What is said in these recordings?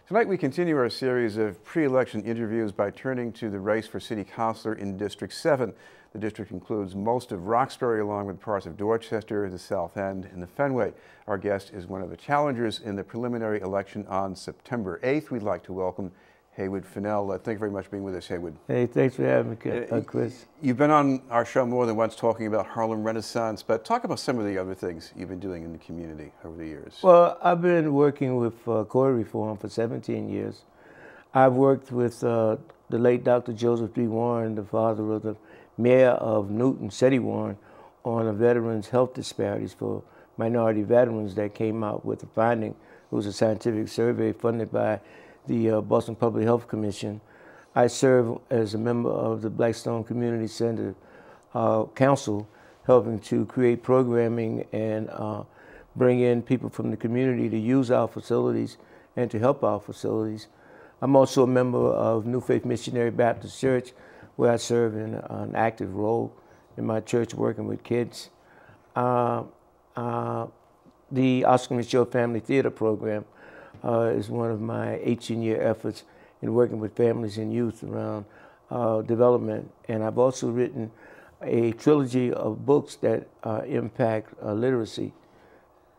Tonight we continue our series of pre-election interviews by turning to the race for city councilor in District 7. The district includes most of Roxbury along with parts of Dorchester, the South End, and the Fenway. Our guest is one of the challengers in the preliminary election on September 8th. We'd like to welcome Haywood Fennell. Thank you very much for being with us, Haywood. Hey, thanks for having me, Chris. You've been on our show more than once talking about Harlem Renaissance, but talk about some of the other things you've been doing in the community over the years. Well, I've been working with court reform for 17 years. I've worked with the late Dr. Joseph D. Warren, the father of the mayor of Newton, Seti Warren, on the veterans' health disparities for minority veterans that came out with a finding. It was a scientific survey funded by the Boston Public Health Commission. I serve as a member of the Blackstone Community Center Council, helping to create programming and bring in people from the community to use our facilities and to help our facilities. I'm also a member of New Faith Missionary Baptist Church, where I serve in an active role in my church working with kids. The Oscar Michaud Family Theater Program is one of my 18-year efforts in working with families and youth around development. And I've also written a trilogy of books that impact literacy,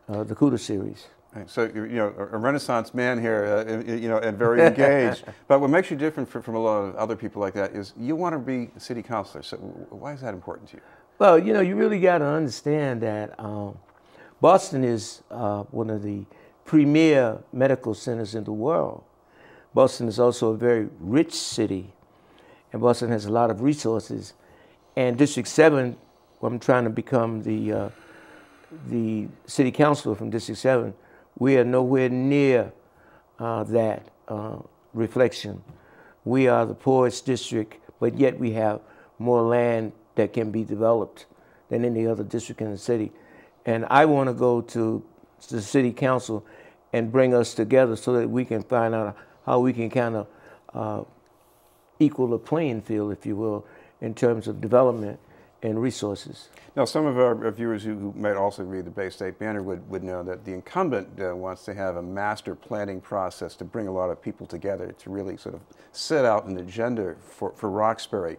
the CUDA series. Right. So you're a Renaissance man here, and very engaged. But what makes you different from a lot of other people like that is you want to be a city councilor. So why is that important to you? Well, you really got to understand that Boston is one of the premier medical centers in the world. Boston is also a very rich city, and Boston has a lot of resources. And District 7, I'm trying to become the city councilor from District 7. We are nowhere near that reflection. We are the poorest district, but yet we have more land that can be developed than any other district in the city. And I want to go to the city council and bring us together so that we can find out how we can kind of equal the playing field, if you will, in terms of development and resources. Now, some of our viewers who might also read the Bay State Banner would know that the incumbent wants to have a master planning process to bring a lot of people together to really sort of set out an agenda for Roxbury.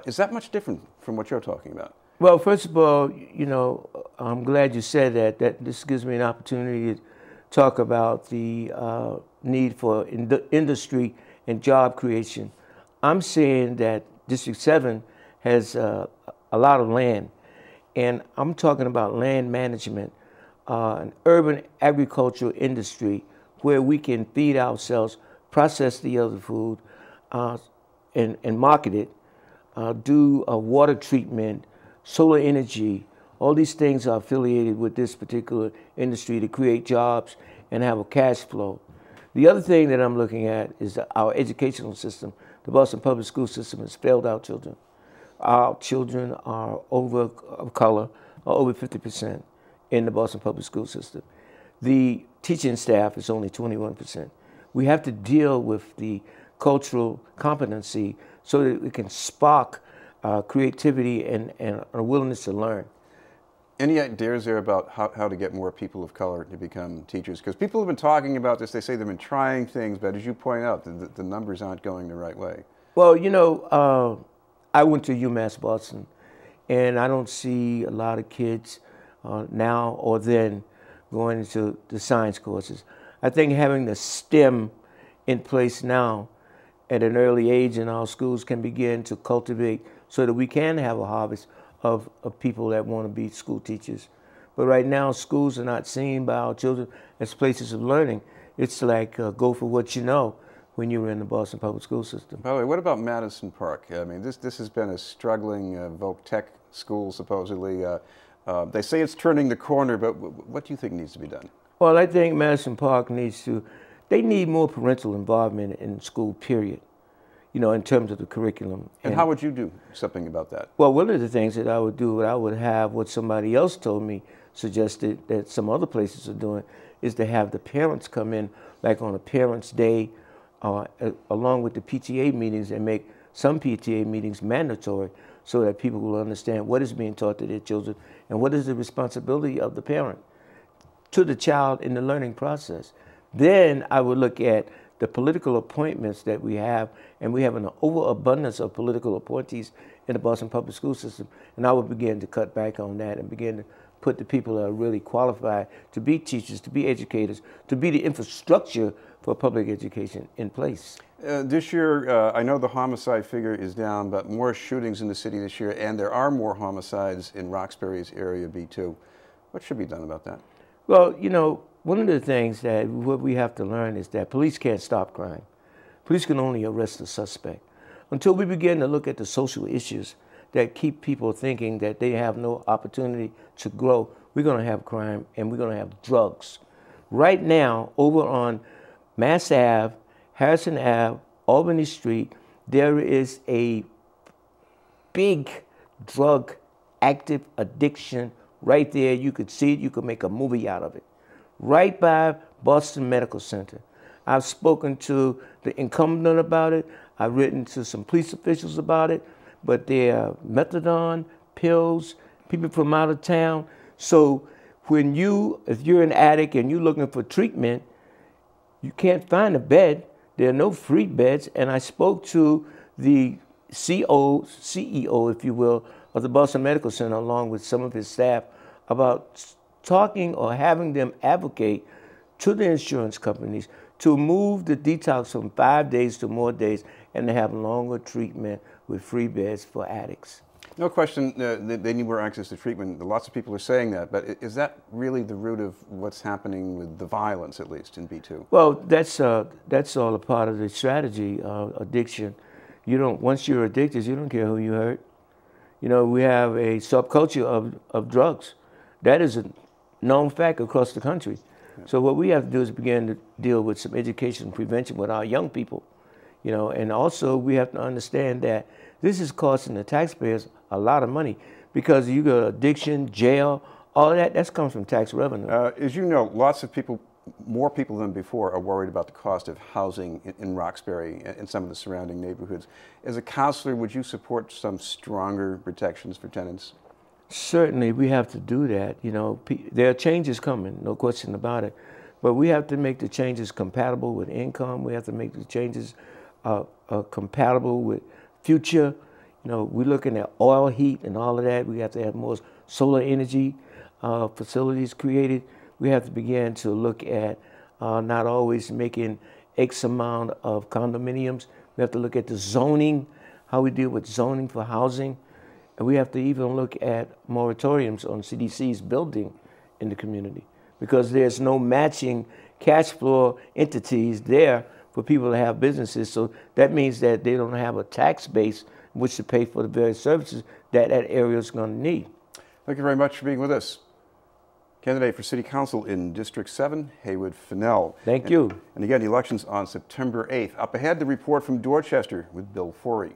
Is that much different from what you're talking about? Well, first of all, I'm glad you said that this gives me an opportunity to talk about the need for industry and job creation. I'm saying that District 7 has a lot of land, and I'm talking about land management, an urban agricultural industry where we can feed ourselves, process the other food, and market it, do water treatment, solar energy. All these things are affiliated with this particular industry to create jobs and have a cash flow. The other thing that I'm looking at is our educational system. The Boston Public School system has failed our children. Our children are of color, are over 50% in the Boston Public School system. The teaching staff is only 21%. We have to deal with the cultural competency so that we can spark creativity and a willingness to learn. Any ideas there about how to get more people of color to become teachers? Because people have been talking about this. They say they've been trying things, but as you point out, the numbers aren't going the right way. Well, I went to UMass Boston, and I don't see a lot of kids now or then going into the science courses. I think having the STEM in place now at an early age in our schools can begin to cultivate so that we can have a harvest of people that want to be school teachers. But right now, schools are not seen by our children as places of learning. It's like go for what you know when you were in the Boston Public School system. By the way, what about Madison Park? I mean, this has been a struggling Voc Tech school, supposedly. They say it's turning the corner, but what do you think needs to be done? Well, I think Madison Park they need more parental involvement in school, period, in terms of the curriculum. And how would you do something about that? Well, one of the things that I would do, I would have what somebody else told me, suggested that some other places are doing, is to have the parents come in, like on a Parents' Day, along with the PTA meetings, and make some PTA meetings mandatory so that people will understand what is being taught to their children and what is the responsibility of the parent to the child in the learning process. Then I would look at the political appointments that we have, and we have an overabundance of political appointees in the Boston public school system, and I would begin to cut back on that and begin to put the people that are really qualified to be teachers, to be educators, to be the infrastructure for public education in place. This year, I know the homicide figure is down, but more shootings in the city this year, and there are more homicides in Roxbury's area B2. What should be done about that? Well, you know, one of the things that what we have to learn is that police can't stop crime. Police can only arrest the suspect. Until we begin to look at the social issues that keep people thinking that they have no opportunity to grow, we're going to have crime and we're going to have drugs. Right now, over on Mass Ave, Harrison Ave, Albany Street, there is a big drug active addiction right there. You could see it, you could make a movie out of it. Right by Boston Medical Center. I've spoken to the incumbent about it. I've written to some police officials about it, but they're methadone, pills, people from out of town. So when if you're an addict and you're looking for treatment, you can't find a bed. There are no free beds. And I spoke to the CEO, if you will, of the Boston Medical Center, along with some of his staff, about talking or having them advocate to the insurance companies to move the detox from 5 days to more days and to have longer treatment with free beds for addicts. No question they need more access to treatment. Lots of people are saying that, but is that really the root of what's happening with the violence, at least in B2? Well, that's all a part of the strategy, addiction. Once you're addicted, you don't care who you hurt. You know, we have a subculture of drugs. That is a known fact across the country. Yeah. So what we have to do is begin to deal with some education and prevention with our young people. You know, and also we have to understand that this is costing the taxpayers a lot of money because you got addiction, jail, all of that comes from tax revenue. As you know, lots of people, more people than before, are worried about the cost of housing in Roxbury and some of the surrounding neighborhoods. As a counselor, would you support some stronger protections for tenants? Certainly, we have to do that. You know, there are changes coming, no question about it. But we have to make the changes compatible with income. We have to make the changes compatible with future. You know, we're looking at oil, heat, and all of that. We have to have more solar energy facilities created. We have to begin to look at not always making X amount of condominiums. We have to look at the zoning, how we deal with zoning for housing. And we have to even look at moratoriums on CDC's building in the community because there's no matching cash flow entities there for people to have businesses. So that means that they don't have a tax base in which to pay for the various services that area is going to need. Thank you very much for being with us. Candidate for City Council in District 7, Haywood Fennell. Thank you. And again, the election's on September 8th. Up ahead, the report from Dorchester with Bill Forey.